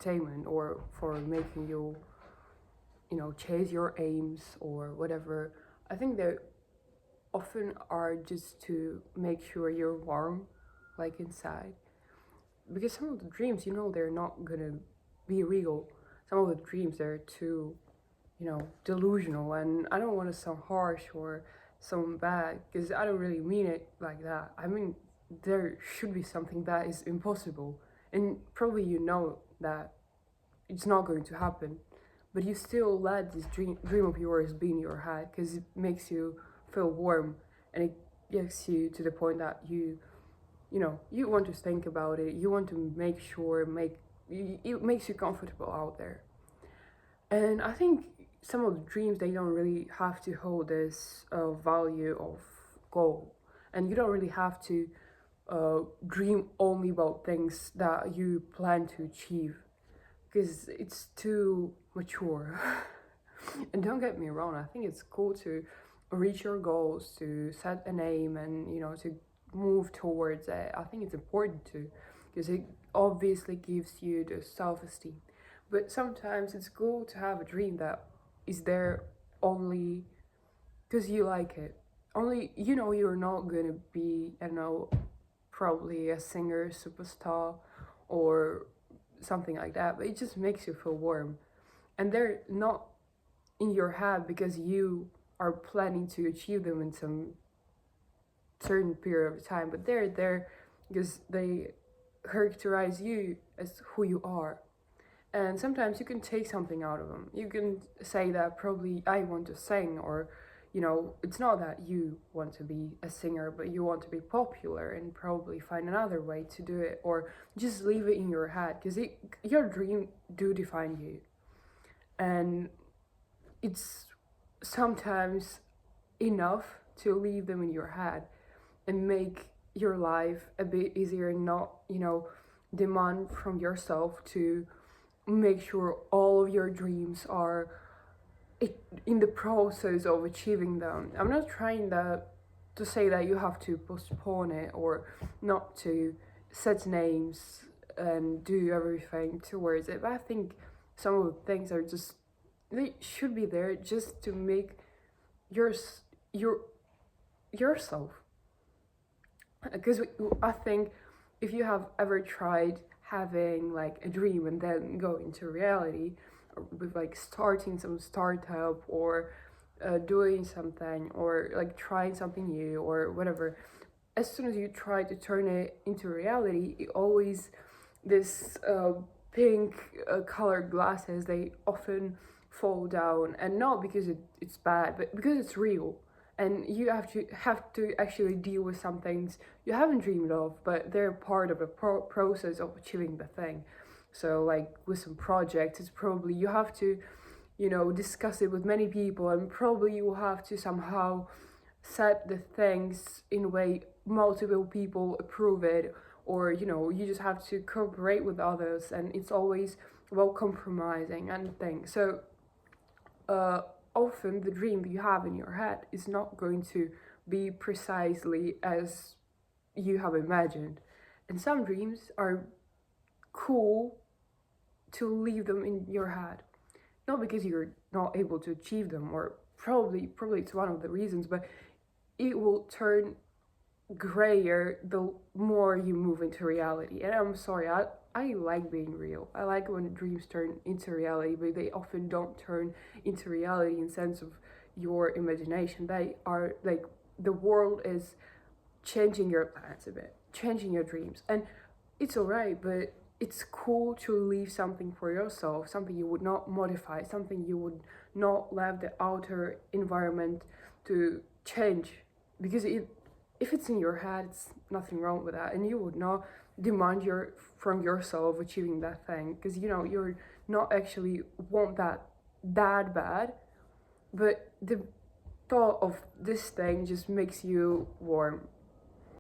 entertainment or for making you, chase your aims or whatever. I think they often are just to make sure you're warm, like inside. Because some of the dreams, they're not gonna be real. Some of the dreams, they're too, delusional. And I don't want to sound harsh or sound bad because I don't really mean it like that. I mean, there should be something that is impossible. And probably you know that it's not going to happen. But you still let this dream of yours be in your head because it makes you feel warm and it gets you to the point that you want to think about it. You want to make sure it makes you comfortable out there. And I think some of the dreams, they don't really have to hold this value of goal, and you don't really have to dream only about things that you plan to achieve because it's too mature. And don't get me wrong, I think it's cool to reach your goals, to set an aim, and to move towards it. I think it's important to, because it obviously gives you the self-esteem. But sometimes it's cool to have a dream that is there only because you like it. Only you're not gonna be, I don't know, probably a singer, superstar, or something like that. But it just makes you feel warm, and they're not in your head because you are planning to achieve them in some certain period of time, but they're there because they characterize you as who you are. And sometimes you can take something out of them. You can say that probably I want to sing, or it's not that you want to be a singer, but you want to be popular and probably find another way to do it, or just leave it in your head because your dream do define you. And it's sometimes enough to leave them in your head and make your life a bit easier, and not demand from yourself to make sure all of your dreams are in the process of achieving them. I'm not trying to say that you have to postpone it or not to set names and do everything towards it, but I think some of the things are just, they should be there just to make your yourself. Because I think if you have ever tried having like a dream and then go into reality, or with like starting some startup, or doing something, or like trying something new or whatever, as soon as you try to turn it into reality, it always, this pink colored glasses, they often fall down, and not because it's bad, but because it's real. And you have to actually deal with some things you haven't dreamed of, but they're part of the process of achieving the thing. So like with some projects, it's probably you have to discuss it with many people, and probably you will have to somehow set the things in a way multiple people approve it, or you just have to cooperate with others, and it's always about compromising and things. So often the dream you have in your head is not going to be precisely as you have imagined. And some dreams are cool to leave them in your head. Not because you're not able to achieve them, or probably it's one of the reasons, but it will turn grayer the more you move into reality. And I'm sorry, I like being real. I like when dreams turn into reality, but they often don't turn into reality in sense of your imagination. They are like, the world is changing your plans a bit, changing your dreams. And it's alright, but it's cool to leave something for yourself, something you would not modify, something you would not let the outer environment to change. Because if it's in your head, it's nothing wrong with that, and you would not demand from yourself achieving that thing, because you're not actually want that bad, but the thought of this thing just makes you warm.